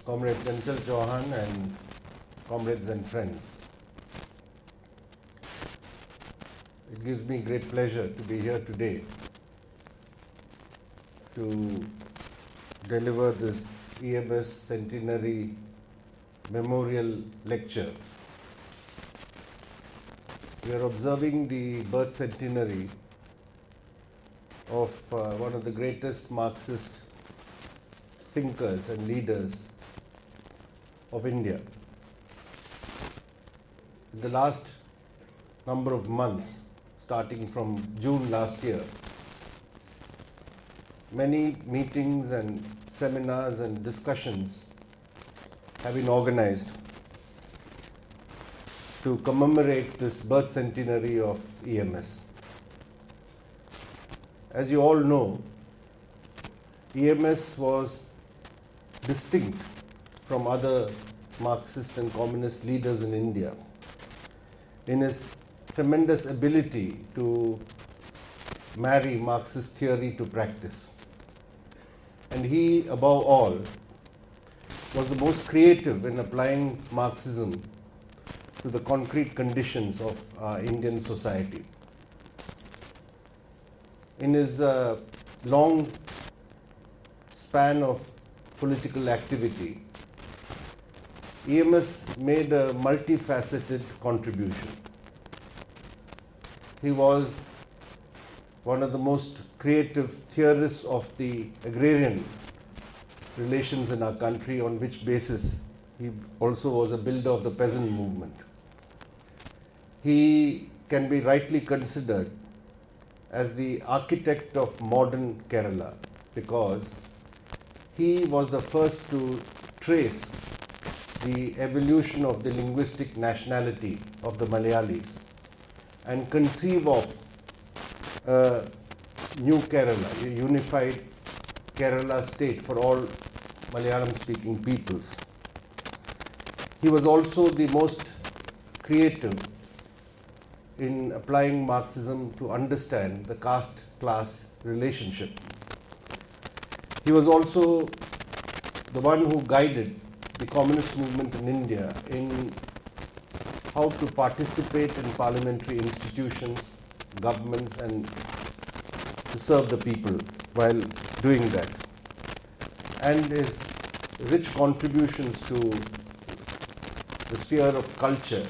Comrade Chauhan and comrades and friends. It gives me great pleasure to be here today to deliver this EMS centenary memorial lecture. We are observing the birth centenary of one of the greatest Marxist thinkers and leaders of India. In the last number of months, starting from June last year, many meetings and seminars and discussions have been organized to commemorate this birth centenary of EMS. As you all know, EMS was distinct from other Marxist and communist leaders in India in his tremendous ability to marry Marxist theory to practice. And he, above all, was the most creative in applying Marxism to the concrete conditions of Indian society. In his long span of political activity, EMS made a multifaceted contribution. He was one of the most creative theorists of the agrarian relations in our country, on which basis he also was a builder of the peasant movement. He can be rightly considered as the architect of modern Kerala, because he was the first to trace the evolution of the linguistic nationality of the Malayalis and conceive of a new Kerala, a unified Kerala state for all Malayalam-speaking peoples. He was also the most creative in applying Marxism to understand the caste-class relationship. He was also the one who guided the communist movement in India in how to participate in parliamentary institutions, governments, and to serve the people while doing that. And his rich contributions to the sphere of culture,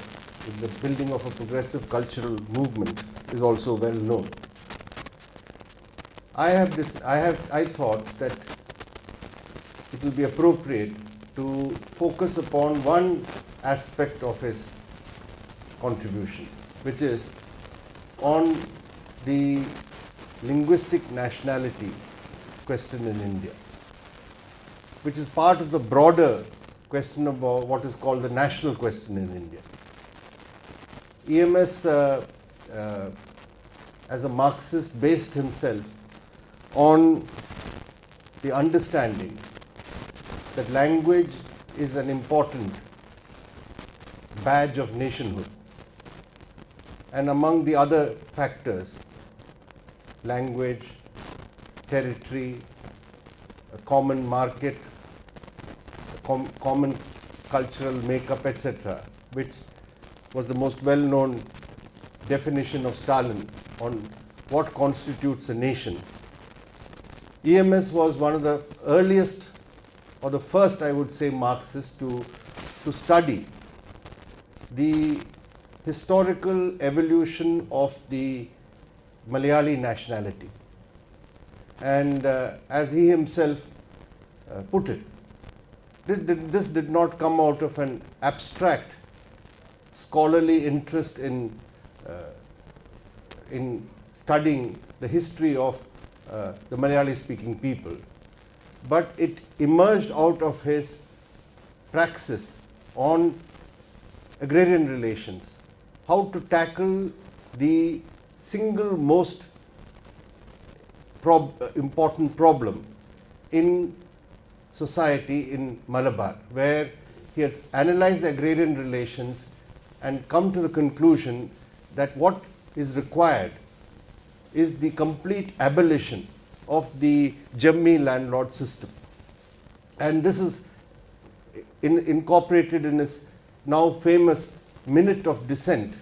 in the building of a progressive cultural movement, is also well known. I thought that it will be appropriate to focus upon one aspect of his contribution, which is on the linguistic nationality question in India, which is part of the broader question about what is called the national question in India. EMS, as a Marxist, based himself on the understanding that language is an important badge of nationhood. And among the other factors, language, territory, a common market, a common cultural makeup, etc., which was the most well-known definition of Stalin on what constitutes a nation. EMS was one of the earliest, or the first, I would say, Marxists to study the historical evolution of the Malayali nationality. And as he himself put it, this did not come out of an abstract scholarly interest in studying the history of the Malayali-speaking people, but it emerged out of his praxis on agrarian relations, how to tackle the single most important problem in society in Malabar, where he has analyzed the agrarian relations and come to the conclusion that what is required is the complete abolition of the Jammi landlord system. And this is incorporated in his now famous Minute of Dissent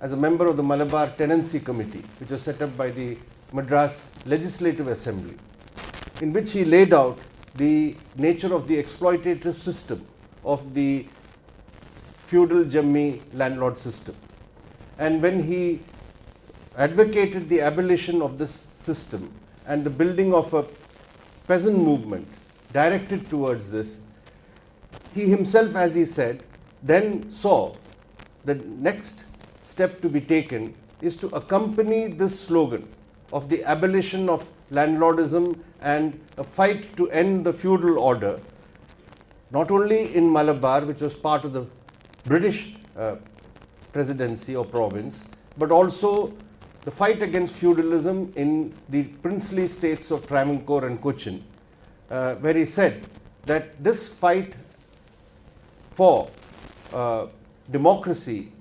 as a member of the Malabar Tenancy Committee, which was set up by the Madras Legislative Assembly, in which he laid out the nature of the exploitative system of the feudal Jammi landlord system. And when he advocated the abolition of this system and the building of a peasant movement directed towards this, he himself, as he said, then saw the next step to be taken is to accompany this slogan of the abolition of landlordism and a fight to end the feudal order, not only in Malabar, which was part of the British presidency or province, but also the fight against feudalism in the princely states of Travancore and Cochin, where he said that this fight for democracy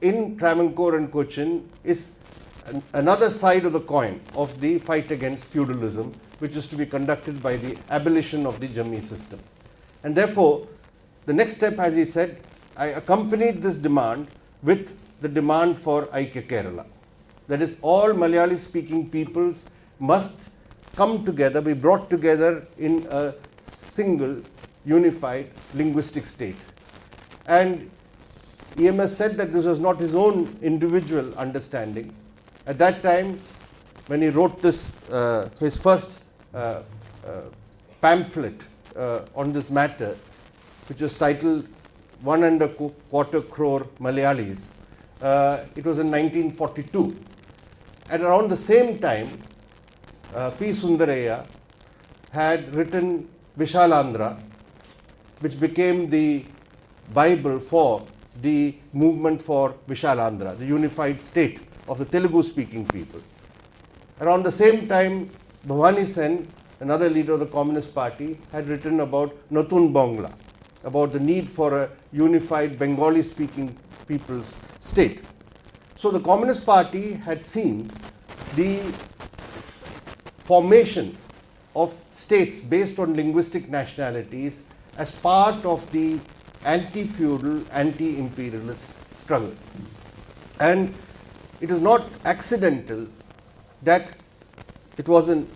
in Travancore and Cochin is another side of the coin of the fight against feudalism, which is to be conducted by the abolition of the Jammi system. And therefore, the next step, as he said, I accompanied this demand with the demand for Aikya Kerala. That is, all Malayali speaking peoples must come together, be brought together in a single unified linguistic state. And EMS said that this was not his own individual understanding. At that time, when he wrote this, his first pamphlet on this matter, which was titled 1.25 crore Malayalis, it was in 1942. At around the same time, P. Sundaraya had written Vishalandhra, which became the Bible for the movement for Vishalandhra, the unified state of the Telugu-speaking people. Around the same time, Bhavani Sen, another leader of the Communist Party, had written about Natun Bangla, about the need for a unified Bengali-speaking people's state. So the Communist Party had seen the formation of states based on linguistic nationalities as part of the anti-feudal, anti-imperialist struggle. And it is not accidental that it was in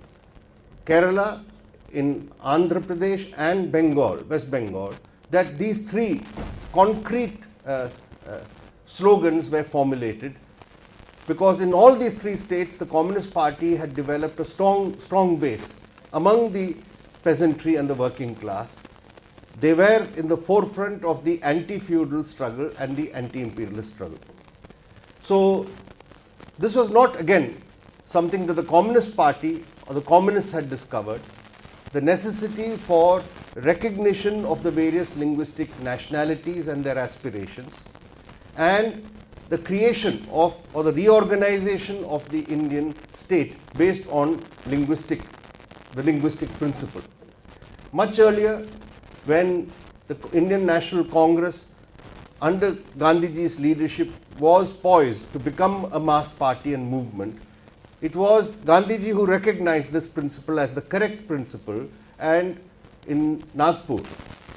Kerala, in Andhra Pradesh and Bengal, West Bengal, that these three concrete slogans were formulated, because in all these three states the Communist Party had developed a strong base among the peasantry and the working class. They were in the forefront of the anti-feudal struggle and the anti-imperialist struggle. So this was not, again, something that the Communist Party or the communists had discovered. The necessity for recognition of the various linguistic nationalities and their aspirations, and the creation of or the reorganization of the Indian state based on the linguistic principle. Much earlier, when the Indian National Congress under Gandhiji's leadership was poised to become a mass party and movement, it was Gandhiji who recognized this principle as the correct principle, and in Nagpur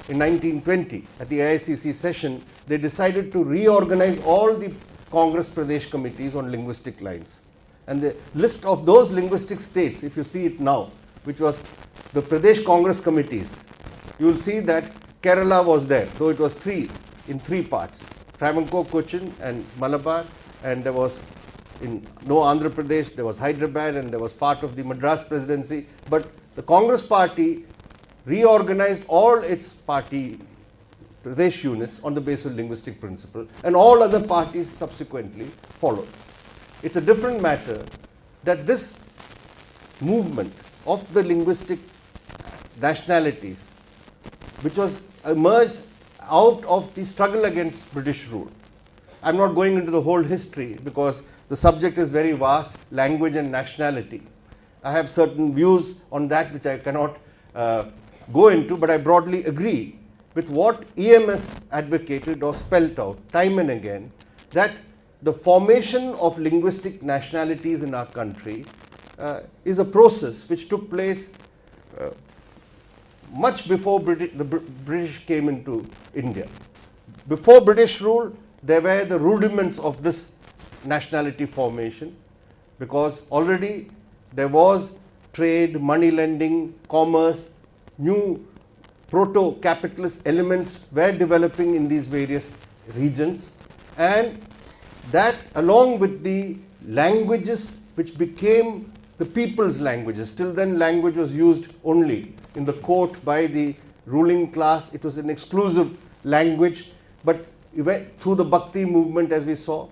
in 1920 at the AICC session, they decided to reorganize all the Congress Pradesh committees on linguistic lines. And the list of those linguistic states, if you see it now, which was the Pradesh Congress committees, you will see that Kerala was there, though it was in three parts, Travancore, Cochin and Malabar, and there was in Andhra Pradesh, there was Hyderabad, and there was part of the Madras presidency. But the Congress Party reorganized all its party Pradesh units on the basis of linguistic principle, and all other parties subsequently followed. It's a different matter that this movement of the linguistic nationalities, which was emerged out of the struggle against British rule. I'm not going into the whole history because the subject is very vast, language and nationality. I have certain views on that which I cannot go into, but I broadly agree with what EMS advocated or spelt out time and again, that the formation of linguistic nationalities in our country is a process which took place much before the British came into India. Before British rule, there were the rudiments of this nationality formation, because already there was trade, money lending, commerce, new proto-capitalist elements were developing in these various regions, and that along with the languages which became the people's languages. Till then language was used only in the court by the ruling class. It was an exclusive language, but through the Bhakti movement, as we saw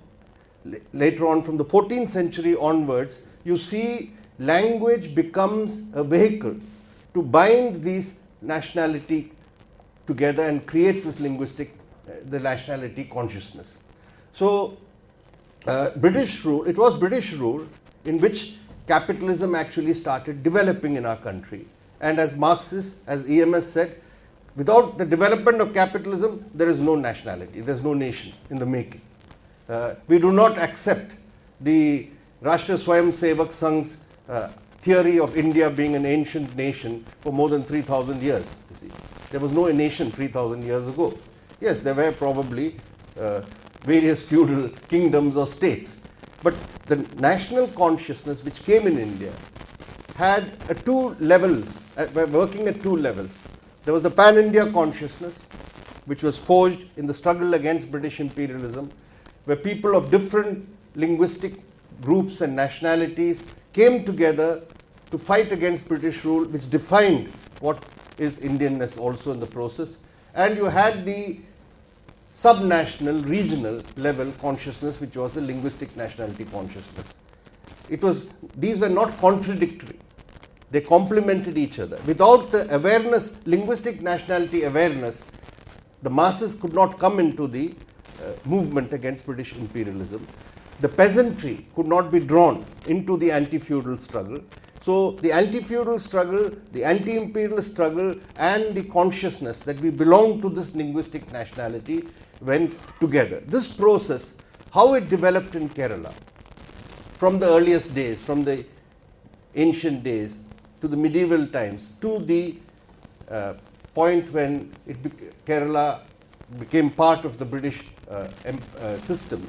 later on from the 14th century onwards, you see language becomes a vehicle to bind these nationality together and create this linguistic, the nationality consciousness. So British rule, it was British rule in which capitalism actually started developing in our country. And as Marxists, as EMS said, without the development of capitalism, there is no nationality, there is no nation in the making. We do not accept the Rashtriya Swayamsevak Sangh's theory of India being an ancient nation for more than 3,000 years. You see, there was no nation 3,000 years ago. Yes, there were probably various feudal kingdoms or states, but the national consciousness which came in India had two levels, were working at two levels. There was the pan-India consciousness, which was forged in the struggle against British imperialism, where people of different linguistic groups and nationalities came together to fight against British rule, which defined what is Indianness also in the process. And you had the subnational, regional level consciousness, which was the linguistic nationality consciousness. These were not contradictory. They complemented each other. Without the awareness, linguistic nationality awareness, the masses could not come into the movement against British imperialism. The peasantry could not be drawn into the anti-feudal struggle. So the anti-feudal struggle, the anti-imperialist struggle, and the consciousness that we belong to this linguistic nationality went together. This process, how it developed in Kerala, from the earliest days, from the ancient days to the medieval times, to the point when Kerala became part of the British system,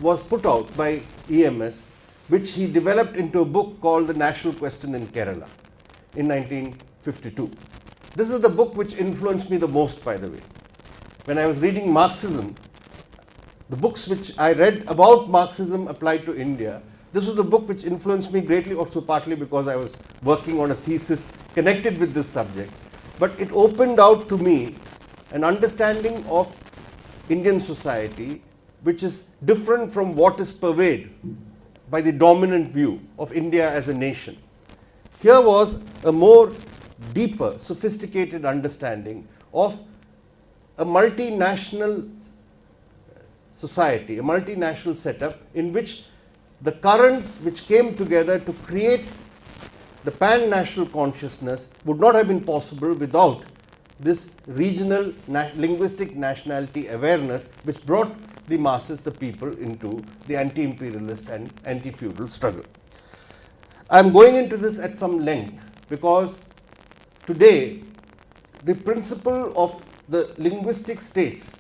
was put out by EMS, which he developed into a book called The National Question in Kerala in 1952. This is the book which influenced me the most, by the way. When I was reading Marxism, the books which I read about Marxism applied to India, this was the book which influenced me greatly, also partly because I was working on a thesis connected with this subject. But it opened out to me an understanding of Indian society which is different from what is pervaded by the dominant view of India as a nation. Here was a more deeper, sophisticated understanding of a multinational society, a multinational setup in which the currents which came together to create the pan-national consciousness would not have been possible without this regional linguistic nationality awareness, which brought the masses, the people, into the anti-imperialist and anti-feudal struggle. I am going into this at some length because today the principle of the linguistic states,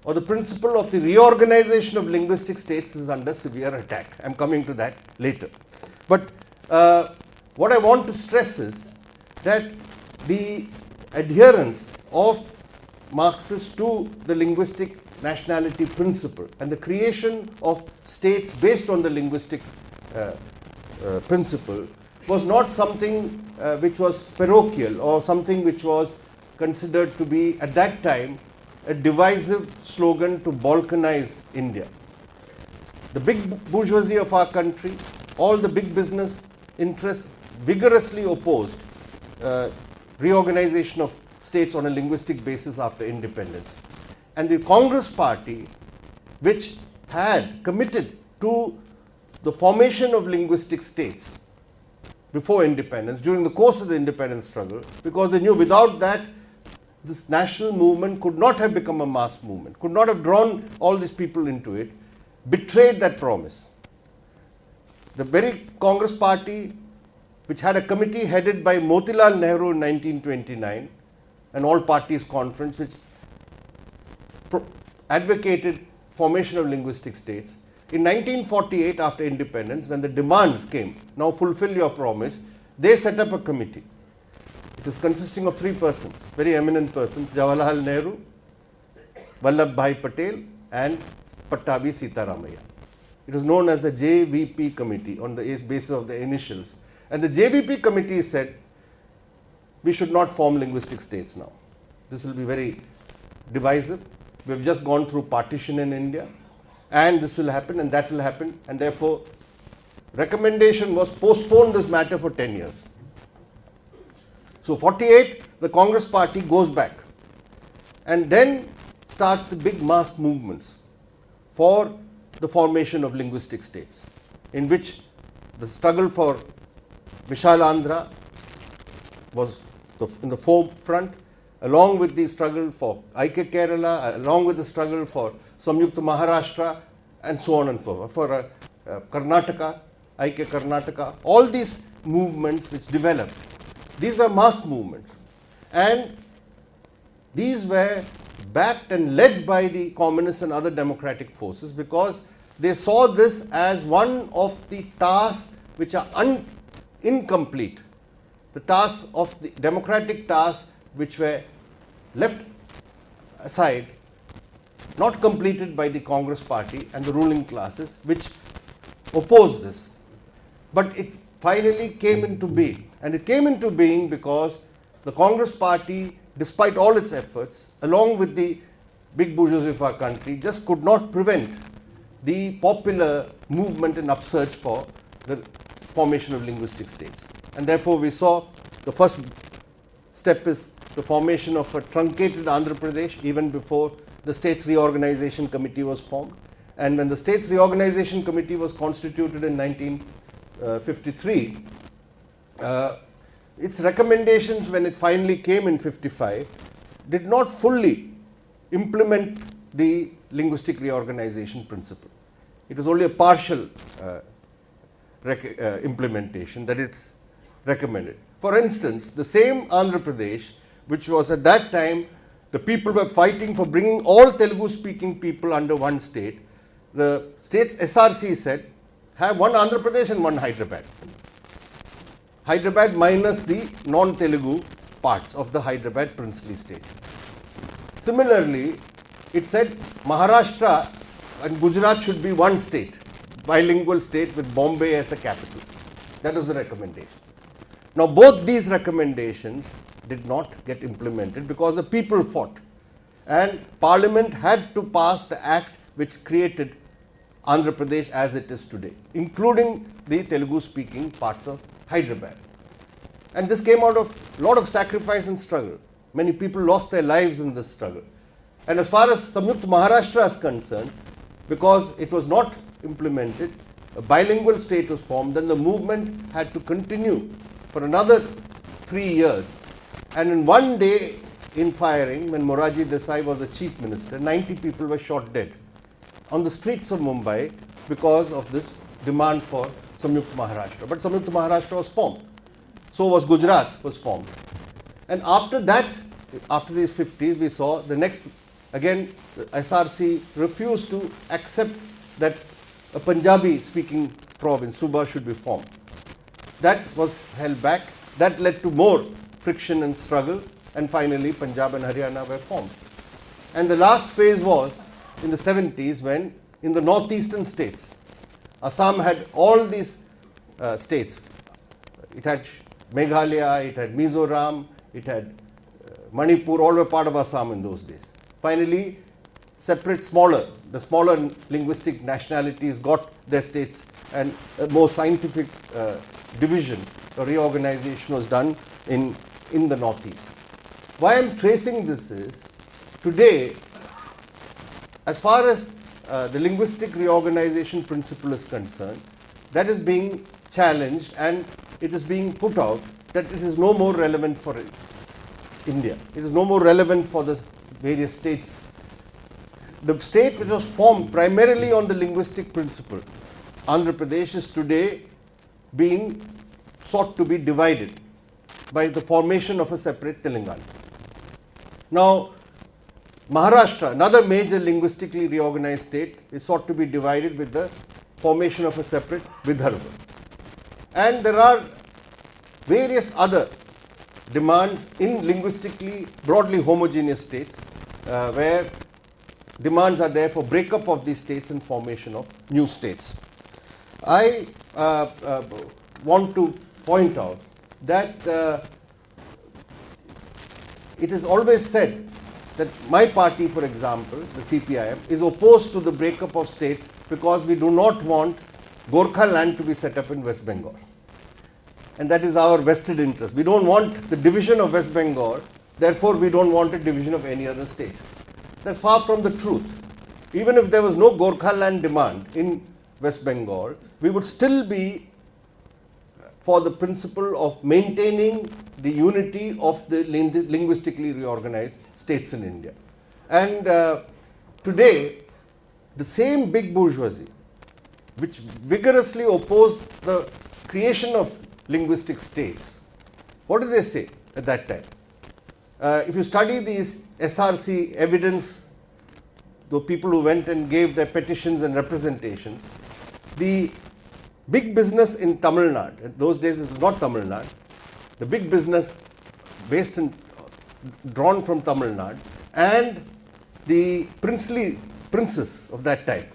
or the principle of the reorganization of linguistic states, is under severe attack. I am coming to that later. But what I want to stress is that the adherence of Marxists to the linguistic nationality principle and the creation of states based on the linguistic principle was not something which was parochial or something which was considered to be at that time a divisive slogan to balkanize India. The big bourgeoisie of our country, all the big business interests vigorously opposed reorganization of states on a linguistic basis after independence. And the Congress party, which had committed to the formation of linguistic states before independence, during the course of the independence struggle, because they knew without that this national movement could not have become a mass movement, could not have drawn all these people into it, betrayed that promise. The very Congress party which had a committee headed by Motilal Nehru in 1929, an all-parties conference which advocated formation of linguistic states. In 1948, after independence, when the demands came, now fulfill your promise, they set up a committee. It is consisting of 3 persons, very eminent persons, Jawaharlal Nehru, Vallabhbhai Patel and Pattabi Sitaramaiah. It was known as the JVP committee on the basis of the initials. And the JVP committee said, we should not form linguistic states now. This will be very divisive. We have just gone through partition in India, and this will happen and that will happen, and therefore recommendation was postpone this matter for 10 years. So 48, the Congress party goes back and then starts the big mass movements for the formation of linguistic states, in which the struggle for Vishal Andhra was in the forefront, along with the struggle for Aika Kerala, along with the struggle for Samyukta Maharashtra, and so on and so forth, for Karnataka, Aika Karnataka, all these movements which developed. These were mass movements, and these were backed and led by the communists and other democratic forces, because they saw this as one of the tasks which are incomplete, the tasks of the democratic tasks which were left aside, not completed by the Congress party and the ruling classes, which opposed this. But it finally came into being, and it came into being because the Congress party, despite all its efforts, along with the big bourgeoisie of our country, just could not prevent the popular movement and upsurge for the formation of linguistic states. And therefore, we saw the first step is the formation of a truncated Andhra Pradesh even before the States Reorganization Committee was formed. And when the States Reorganization Committee was constituted in 1953, its recommendations, when it finally came in 55, did not fully implement the linguistic reorganization principle. It was only a partial implementation that it recommended. For instance, the same Andhra Pradesh, which was at that time, the people were fighting for bringing all Telugu speaking people under one state. The state's SRC said, have one Andhra Pradesh and one Hyderabad. Hyderabad minus the non-Telugu parts of the Hyderabad princely state. Similarly, it said Maharashtra and Gujarat should be one state, bilingual state with Bombay as the capital. That was the recommendation. Now, both these recommendations did not get implemented because the people fought, and Parliament had to pass the act which created Andhra Pradesh as it is today, including the Telugu speaking parts of Hyderabad. And this came out of a lot of sacrifice and struggle. Many people lost their lives in this struggle. And as far as Samyukta Maharashtra is concerned, because it was not implemented, a bilingual state was formed, then the movement had to continue for another 3 years. And in one day in firing, when Morarji Desai was the chief minister, 90 people were shot dead on the streets of Mumbai because of this demand for Samyukta Maharashtra. But Samyukta Maharashtra was formed. So was Gujarat was formed. And after that, after these 50s, we saw the next, again, the SRC refused to accept that a Punjabi speaking province, Suba, should be formed. That was held back. That led to more friction and struggle, and finally Punjab and Haryana were formed. And the last phase was in the 70s, when in the northeastern states, Assam had all these states. It had Meghalaya, it had Mizoram, it had Manipur, all were part of Assam in those days. Finally, the smaller linguistic nationalities got their states, and a more scientific division or reorganization was done in the northeast. Why I am tracing this is, today, as far as the linguistic reorganization principle is concerned, that is being challenged, and it is being put out that it is no more relevant for India. It is no more relevant for the various states. The state which was formed primarily on the linguistic principle, Andhra Pradesh, is today being sought to be divided by the formation of a separate Telangana. Now, Maharashtra, another major linguistically reorganized state, is sought to be divided with the formation of a separate Vidarbha. And there are various other demands in linguistically broadly homogeneous states where demands are there for breakup of these states and formation of new states. I want to point out that it is always said that my party, for example, the CPIM, is opposed to the breakup of states because we do not want Gorkha land to be set up in West Bengal. And that is our vested interest. We don't want the division of West Bengal, therefore we don't want a division of any other state. That's far from the truth. Even if there was no Gorkha land demand in West Bengal, we would still be for the principle of maintaining the unity of the linguistically reorganized states in India. And today, the same big bourgeoisie, which vigorously opposed the creation of linguistic states, what did they say at that time? If you study these SRC evidence, the people who went and gave their petitions and representations, the big business in Tamil Nadu, in those days it was not Tamil Nadu, the big business based in, drawn from Tamil Nadu, and the princes of that time,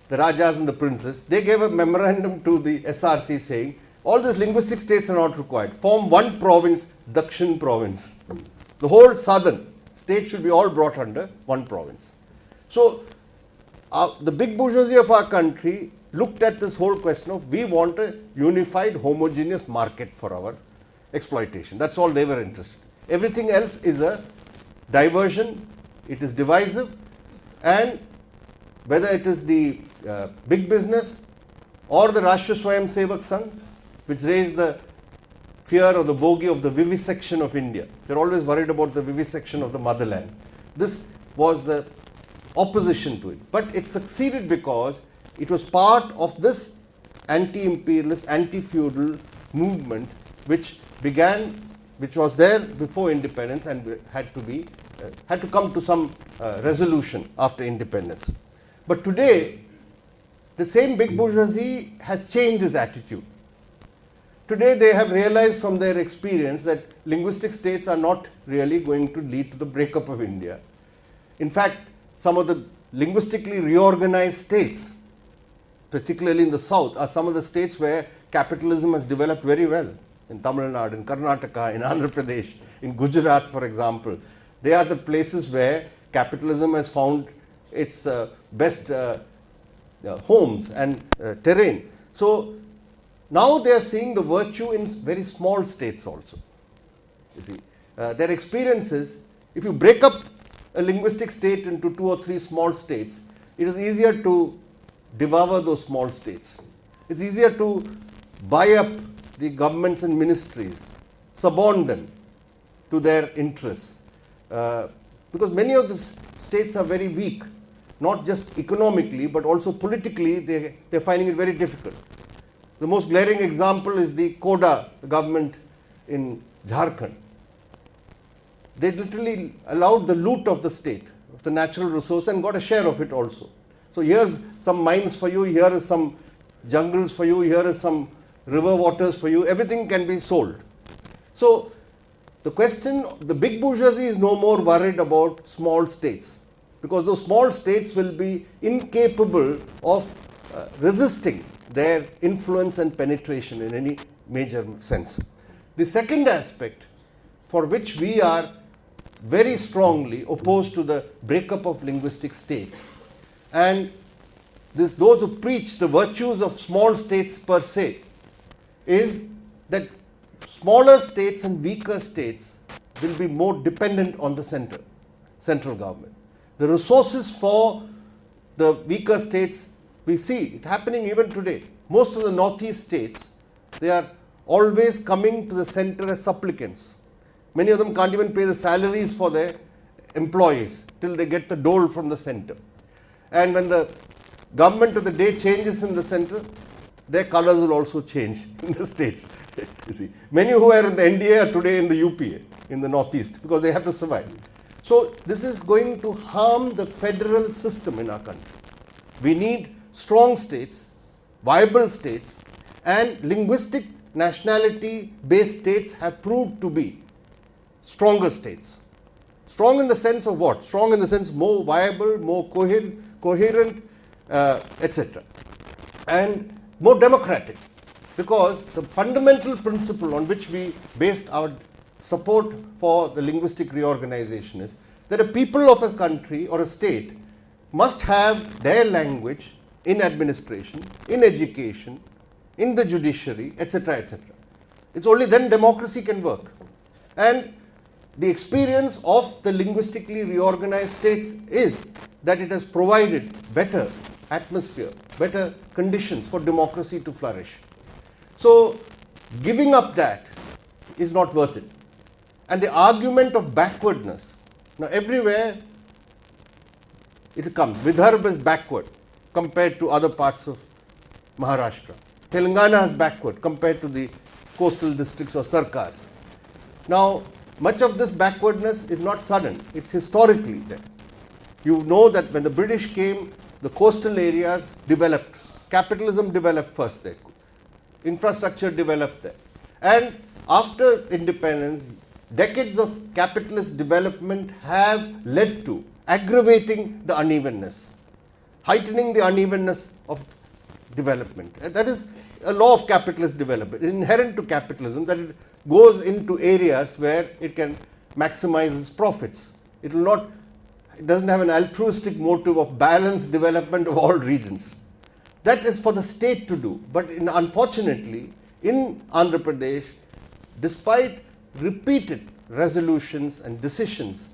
the Rajas and the princes, they gave a memorandum to the SRC saying, all these linguistic states are not required. Form one province, Dakshin province. The whole southern state should be all brought under one province. So, the big bourgeoisie of our country looked at this whole question of we want a unified homogeneous market for our exploitation. That's all they were interested in. Everything else is a diversion, it is divisive, and whether it is the big business or the Rashtriya Swayam Sevak Sangh, which raised the fear or the bogey of the vivisection of India. They're always worried about the vivisection of the motherland. This was the opposition to it. But it succeeded because it was part of this anti-imperialist, anti-feudal movement which began, which was there before independence and had to come to some resolution after independence. But today, the same big bourgeoisie has changed its attitude. Today, they have realized from their experience that linguistic states are not really going to lead to the breakup of India. In fact, some of the linguistically reorganized states, particularly in the south, are some of the states where capitalism has developed very well. In Tamil Nadu, in Karnataka, in Andhra Pradesh, in Gujarat, for example. They are the places where capitalism has found its best homes and terrain. So, now they are seeing the virtue in very small states also. You see, their experience is, if you break up a linguistic state into 2 or 3 small states, it is easier to devour those small states. It's easier to buy up the governments and ministries, suborn them to their interests, because many of the states are very weak, not just economically, but also politically, they're finding it very difficult. The most glaring example is the Koda government in Jharkhand. They literally allowed the loot of the state, of the natural resource, and got a share of it also. So here's some mines for you, here is some jungles for you, here is some river waters for you, everything can be sold. So the question, the big bourgeoisie is no more worried about small states, because those small states will be incapable of resisting their influence and penetration in any major sense. The second aspect, for which we are very strongly opposed to the breakup of linguistic states, and those who preach the virtues of small states per se, is that smaller states and weaker states will be more dependent on the central government. The resources for the weaker states, we see it happening even today. Most of the northeast states, they are always coming to the center as supplicants. Many of them can't even pay the salaries for their employees till they get the dole from the center. And when the government of the day changes in the center, their colors will also change in the states. You see, many who are in the NDA are today in the UPA, in the Northeast, because they have to survive. So this is going to harm the federal system in our country. We need strong states, viable states, and linguistic nationality based states have proved to be stronger states. Strong in the sense of what? Strong in the sense more viable, more coherent, etc. And more democratic, because the fundamental principle on which we based our support for the linguistic reorganization is that a people of a country or a state must have their language in administration, in education, in the judiciary, etc., etc. It's only then democracy can work. And the experience of the linguistically reorganized states is that it has provided better atmosphere, better conditions for democracy to flourish. So giving up that is not worth it. And the argument of backwardness, now everywhere it comes, Vidarbha is backward compared to other parts of Maharashtra. Telangana is backward compared to the coastal districts or sarkars. Now, much of this backwardness is not sudden, it's historically there. You know that when the British came, the coastal areas developed, capitalism developed first there, infrastructure developed there. And after independence, decades of capitalist development have led to aggravating the unevenness, heightening the unevenness of development. And that is a law of capitalist development, inherent to capitalism, that it goes into areas where it can maximize its profits. It will not, it doesn't have an altruistic motive of balanced development of all regions. That is for the state to do. But unfortunately, in Andhra Pradesh, despite repeated resolutions and decisions,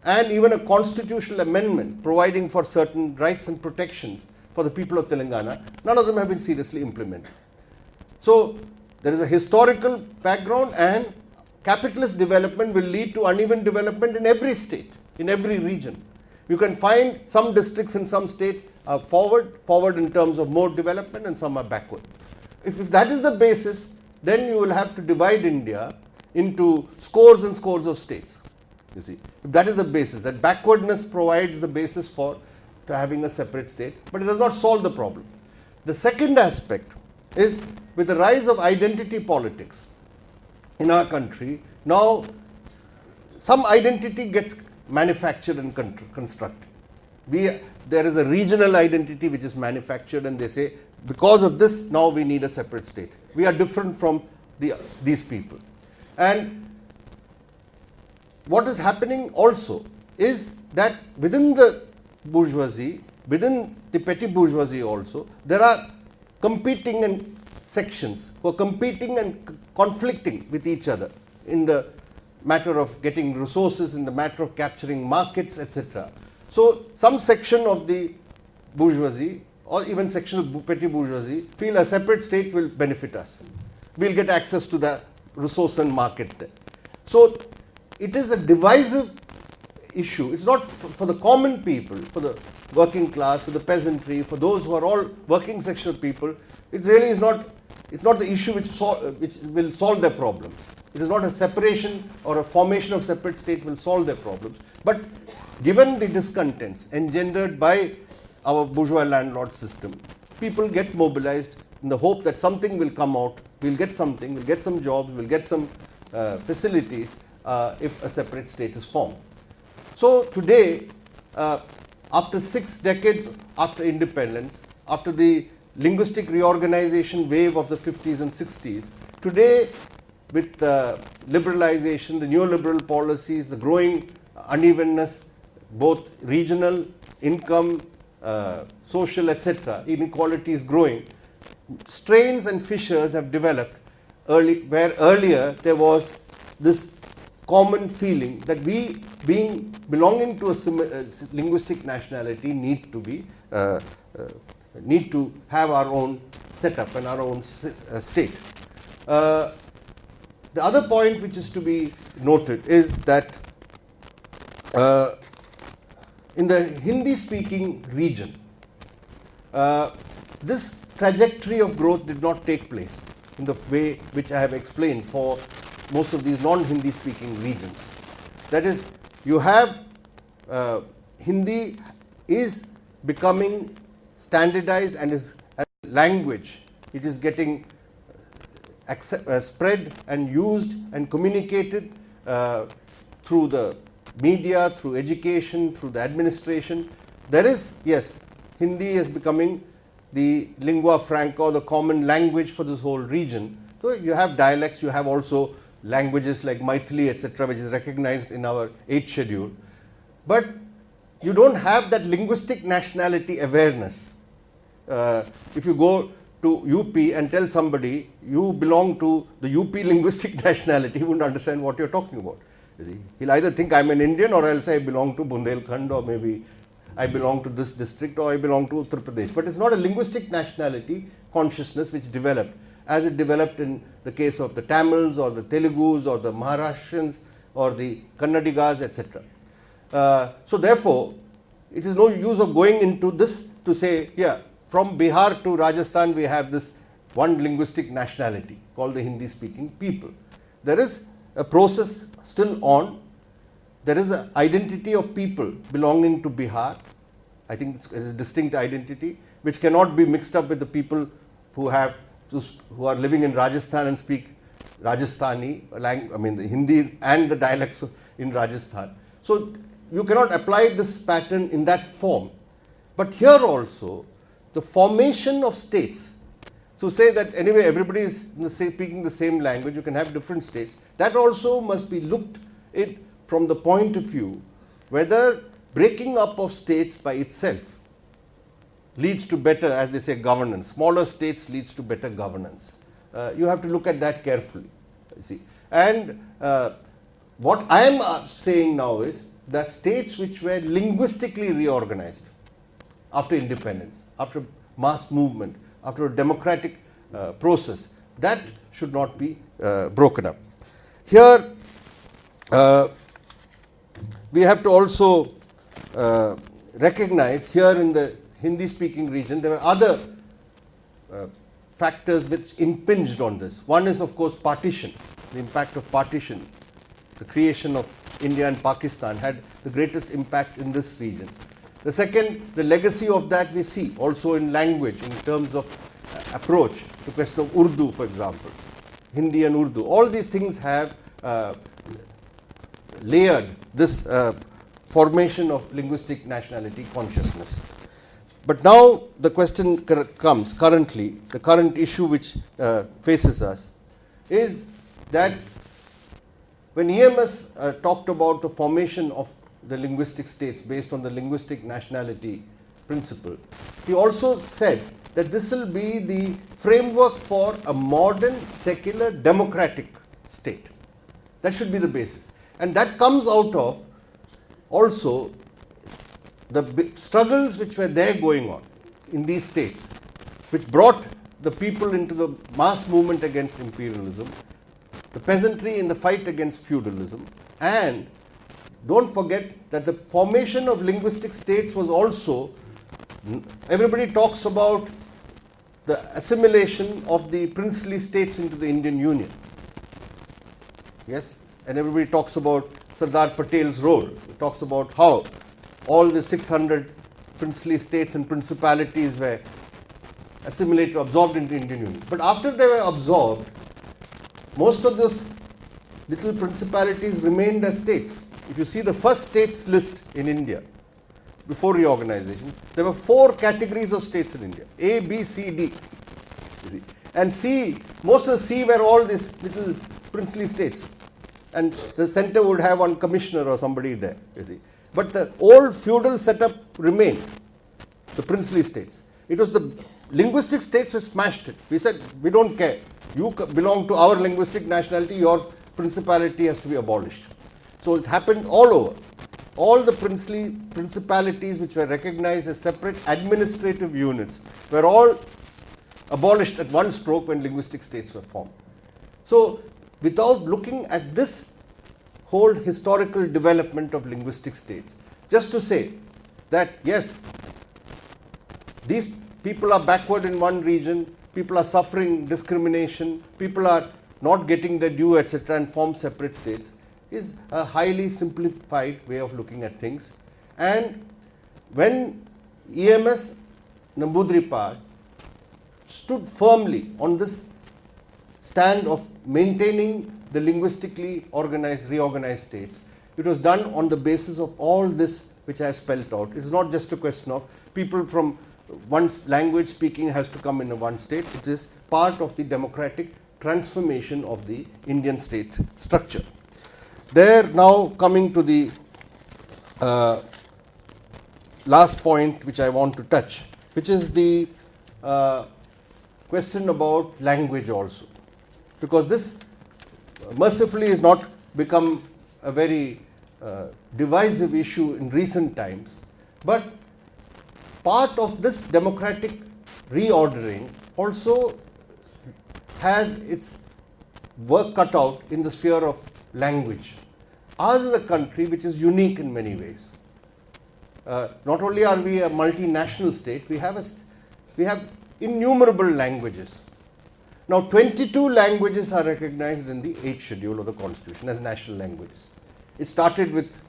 and even a constitutional amendment providing for certain rights and protections for the people of Telangana, none of them have been seriously implemented. So there is a historical background, and capitalist development will lead to uneven development in every state, in every region. You can find some districts in some state are forward in terms of more development, and some are backward. If that is the basis, then you will have to divide India into scores and scores of states. You see, if that is the basis, that backwardness provides the basis for having a separate state, but it does not solve the problem. The second aspect is, with the rise of identity politics in our country, now some identity gets manufactured and constructed. There is a regional identity which is manufactured, and they say, because of this, now we need a separate state. We are different from these people. And what is happening also is that within the bourgeoisie, within the petty bourgeoisie also, there are competing sections who are competing and conflicting with each other in the matter of getting resources, in the matter of capturing markets, etc. So some section of the bourgeoisie, or even section of petty bourgeoisie, feel a separate state will benefit us. We will get access to the resource and market there. So it is a divisive issue. It's not for the common people, for the working class, for the peasantry, for those who are all working section of people. It really is not. It's not the issue which will solve their problems. It is not a separation or a formation of separate state will solve their problems. But given the discontents engendered by our bourgeois landlord system, people get mobilized in the hope that something will come out. We'll get something. We'll get some jobs. We'll get some facilities if a separate state is formed. So today, after 6 decades after independence, after the linguistic reorganization wave of the 50s and 60s, today with liberalization, the neoliberal policies, the growing unevenness, both regional, income, social, etc., inequality is growing. Strains and fissures have developed where earlier there was this common feeling that we, belonging to a linguistic nationality, need to have our own setup and our own state. The other point which is to be noted is that in the Hindi-speaking region, this trajectory of growth did not take place in the way which I have explained for most of these non-Hindi speaking regions. That is, you have Hindi is becoming standardized and is as a language. It is getting spread and used and communicated through the media, through education, through the administration. There is, yes, Hindi is becoming the lingua franca or the common language for this whole region. So you have dialects, you have also languages like Maithili, etc., which is recognized in our 8th schedule. But you don't have that linguistic nationality awareness. If you go to UP and tell somebody you belong to the UP linguistic nationality, he wouldn't understand what you're talking about. He'll either think I'm an Indian, or I'll say I belong to Bundelkhand, or maybe I belong to this district, or I belong to Uttar Pradesh. But it's not a linguistic nationality consciousness which developed as it developed in the case of the Tamils or the Telugus or the Maharashtrians or the Kannadigas, etc. So therefore, it is no use of going into this to say, yeah, from Bihar to Rajasthan we have this one linguistic nationality called the Hindi speaking people. There is a process still on. There is an identity of people belonging to Bihar. I think it's a distinct identity which cannot be mixed up with the people who are living in Rajasthan and speak Rajasthani, I mean the Hindi and the dialects in Rajasthan. So you cannot apply this pattern in that form. But here also, the formation of states, so say that anyway everybody is speaking the same language, you can have different states, that also must be looked at from the point of view whether breaking up of states by itself leads to better, as they say, governance. Smaller states leads to better governance. You have to look at that carefully, you see. And what I am saying now is that states which were linguistically reorganized after independence, after mass movement, after a democratic process, that should not be broken up. Here we have to also recognize, here in the Hindi speaking region, there were other factors which impinged on this. One is of course partition, the impact of partition. The creation of India and Pakistan had the greatest impact in this region. The second, the legacy of that we see also in language, in terms of approach to question of Urdu, for example, Hindi and Urdu. All these things have layered this formation of linguistic nationality consciousness. But now the question comes currently, the current issue which faces us is that when EMS talked about the formation of the linguistic states based on the linguistic nationality principle, he also said that this will be the framework for a modern, secular, democratic state. That should be the basis. And that comes out of also the struggles which were there going on in these states, which brought the people into the mass movement against imperialism, the peasantry in the fight against feudalism, and don't forget that the formation of linguistic states was also, everybody talks about the assimilation of the princely states into the Indian Union. Yes, and everybody talks about Sardar Patel's role. It talks about how all the 600 princely states and principalities were assimilated, absorbed into Indian Union. But after they were absorbed, most of those little principalities remained as states. If you see the first states list in India, before reorganization, there were 4 categories of states in India, A, B, C, D. And C, most of the C were all these little princely states. And the center would have one commissioner or somebody there, you see. But the old feudal setup remained, the princely states. It was the linguistic states who smashed it. We said, we don't care. You belong to our linguistic nationality, your principality has to be abolished. So it happened all over. All the princely principalities which were recognized as separate administrative units were all abolished at one stroke when linguistic states were formed. So without looking at this whole historical development of linguistic states, just to say that yes, these people are backward in one region, people are suffering discrimination, people are not getting their due, etc., and form separate states, is a highly simplified way of looking at things. And when EMS Namboodiripad stood firmly on this stand of maintaining the linguistically organized, reorganized states, it was done on the basis of all this which I have spelled out. It is not just a question of people from one language speaking has to come in one state. It is part of the democratic transformation of the Indian state structure. There, now coming to the last point which I want to touch, which is the question about language also, because this mercifully has not become a very divisive issue in recent times, but part of this democratic reordering also has its work cut out in the sphere of language. Ours is a country which is unique in many ways. Not only are we a multinational state, we have innumerable languages. Now 22 languages are recognized in the 8th schedule of the Constitution as national languages. It started with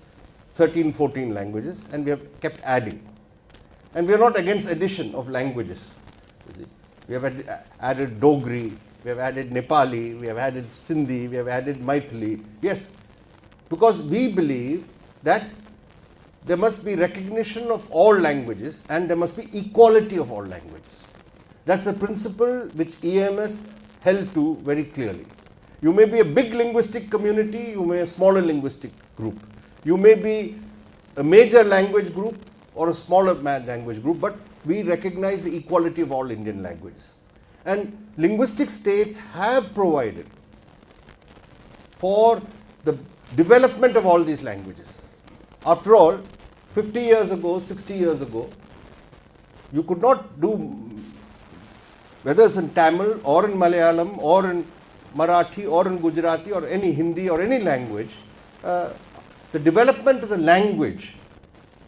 13, 14 languages, and we have kept adding. And we are not against addition of languages. We have added Dogri, we have added Nepali, we have added Sindhi, we have added Maithili. Yes, because we believe that there must be recognition of all languages and there must be equality of all languages. That's the principle which EMS held to very clearly. You may be a big linguistic community, you may be a smaller linguistic group. You may be a major language group or a smaller language group, but we recognize the equality of all Indian languages. And linguistic states have provided for the development of all these languages. After all, 50 years ago, 60 years ago, you could not do, whether it's in Tamil or in Malayalam or in Marathi or in Gujarati or any Hindi or any language, the development of the language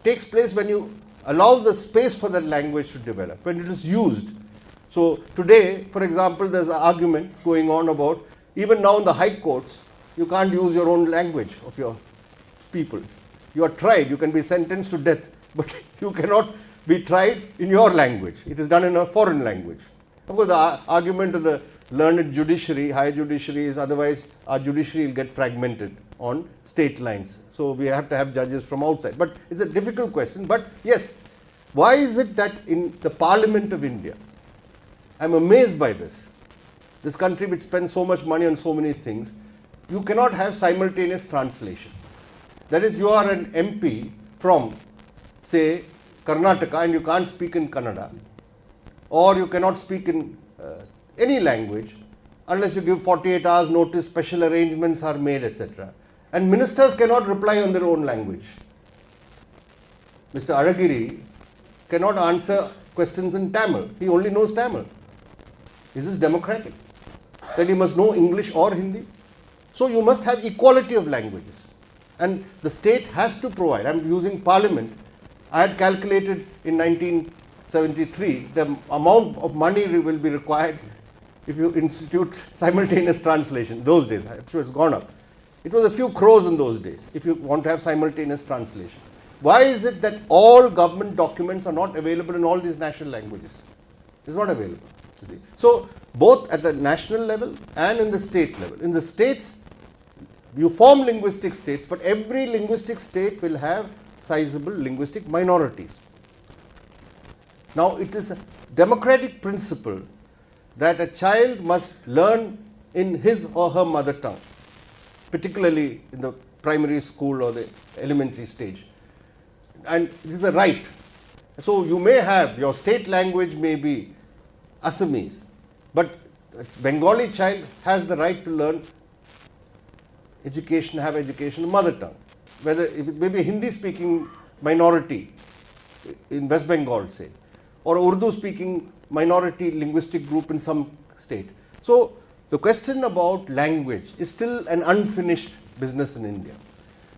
takes place when you allow the space for that language to develop, when it is used. So today, for example, there's an argument going on about, even now in the high courts, you can't use your own language of your people. You are tried, you can be sentenced to death, but you cannot be tried in your language. It is done in a foreign language. Of course, the argument of the learned judiciary, high judiciary, is otherwise our judiciary will get fragmented on state lines. So we have to have judges from outside. But it's a difficult question. But yes, why is it that in the Parliament of India, I'm amazed by this country which spends so much money on so many things, you cannot have simultaneous translation. That is, you are an MP from, say, Karnataka, and you can't speak in Kannada, or you cannot speak in any language unless you give 48 hours notice, special arrangements are made, etc. And ministers cannot reply on their own language. Mr. Aragiri cannot answer questions in Tamil. He only knows Tamil. Is this democratic? That he must know English or Hindi? So you must have equality of languages. And the state has to provide. I'm using Parliament. I had calculated in 1973 the amount of money will be required if you institute simultaneous translation. Those days, I'm sure it's gone up. It was a few crores in those days if you want to have simultaneous translation. Why is it that all government documents are not available in all these national languages? It's not available. You see. So both at the national level and in the state level. In the states, you form linguistic states, but every linguistic state will have sizable linguistic minorities. Now, it is a democratic principle that a child must learn in his or her mother tongue, particularly in the primary school or the elementary stage. And it is a right. So you may have, your state language may be Assamese, but a Bengali child has the right to learn education, have education in mother tongue. Whether if it may be a Hindi speaking minority in West Bengal, say, or Urdu speaking minority linguistic group in some state. So the question about language is still an unfinished business in India.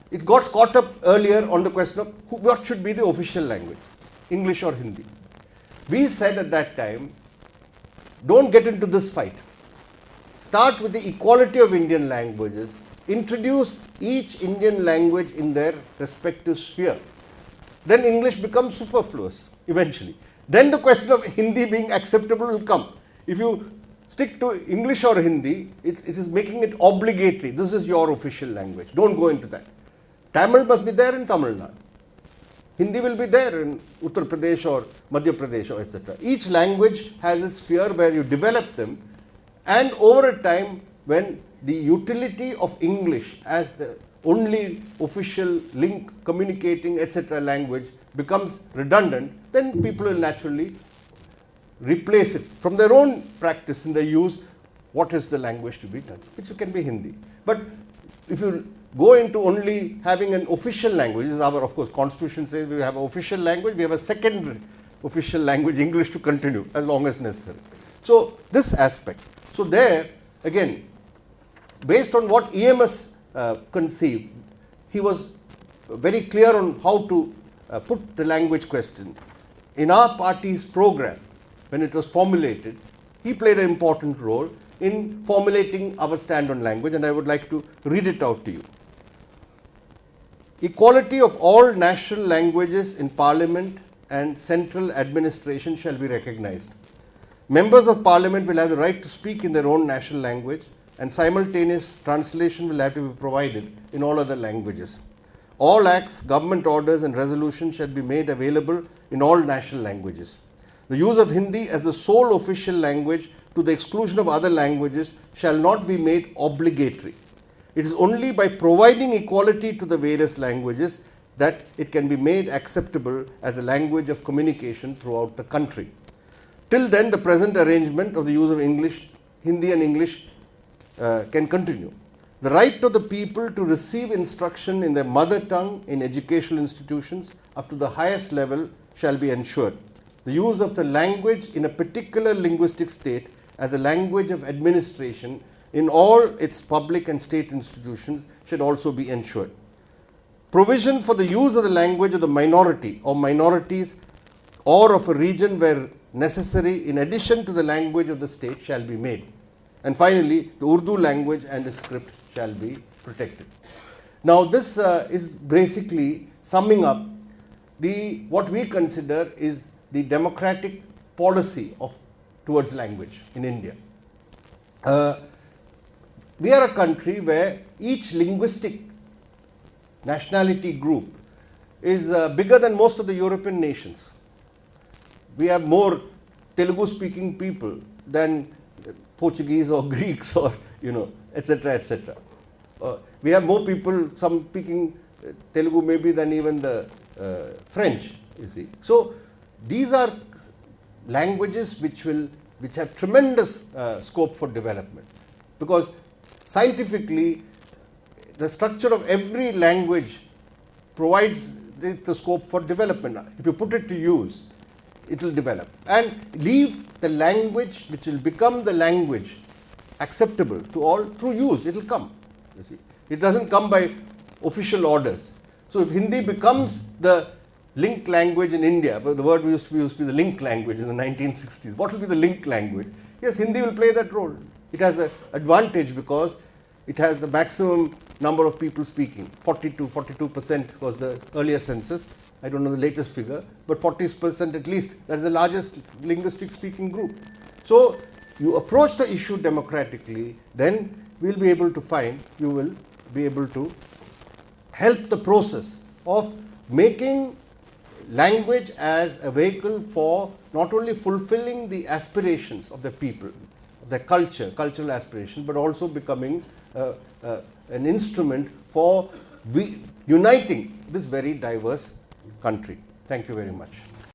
It got caught up earlier on the question of what should be the official language, English or Hindi. We said at that time, don't get into this fight. Start with the equality of Indian languages. Introduce each Indian language in their respective sphere. Then English becomes superfluous eventually. Then the question of Hindi being acceptable will come. If you stick to English or Hindi, it is making it obligatory. This is your official language. Don't go into that. Tamil must be there in Tamil Nadu. Hindi will be there in Uttar Pradesh or Madhya Pradesh or etc. Each language has its sphere where you develop them, and over a time when the utility of English as the only official link, communicating etc. language becomes redundant, then people will naturally replace it from their own practice in their use. What is the language to be done? Which can be Hindi. But if you go into only having an official language, this is our, of course, constitution says we have an official language, we have a secondary official language, English, to continue as long as necessary. So this aspect. So there, again, based on what EMS conceived, he was very clear on how to put the language question. In our party's program, when it was formulated, he played an important role in formulating our stand on language, and I would like to read it out to you. Equality of all national languages in Parliament and central administration shall be recognized. Members of Parliament will have the right to speak in their own national language, and simultaneous translation will have to be provided in all other languages. All acts, government orders and resolutions shall be made available in all national languages. The use of Hindi as the sole official language to the exclusion of other languages shall not be made obligatory. It is only by providing equality to the various languages that it can be made acceptable as a language of communication throughout the country. Till then, the present arrangement of the use of English, Hindi and English can continue. The right of the people to receive instruction in their mother tongue in educational institutions up to the highest level shall be ensured. The use of the language in a particular linguistic state as a language of administration in all its public and state institutions should also be ensured. Provision for the use of the language of the minority or minorities or of a region where necessary in addition to the language of the state shall be made. And finally, the Urdu language and the script shall be protected. Now, this is basically summing up what we consider is the democratic policy towards language in India. We are a country where each linguistic nationality group is bigger than most of the European nations. We have more Telugu speaking people than Portuguese or Greeks or etc. etc. We have more people, some speaking Telugu maybe than even the French, you see. So these are languages which have tremendous scope for development, because scientifically the structure of every language provides the scope for development. If you put it to use, it will develop, and leave the language which will become the language acceptable to all through use. It will come, you see. It doesn't come by official orders. So if Hindi becomes the link language in India, the word used to be the link language in the 1960s. What will be the link language? Yes, Hindi will play that role. It has an advantage because it has the maximum number of people speaking. 42% was the earlier census. I don't know the latest figure, but 40% at least, that is the largest linguistic speaking group. So you approach the issue democratically, then we will be able to find, you will be able to help the process of making language as a vehicle for not only fulfilling the aspirations of the people, their cultural aspirations, but also becoming an instrument for uniting this very diverse country. Thank you very much.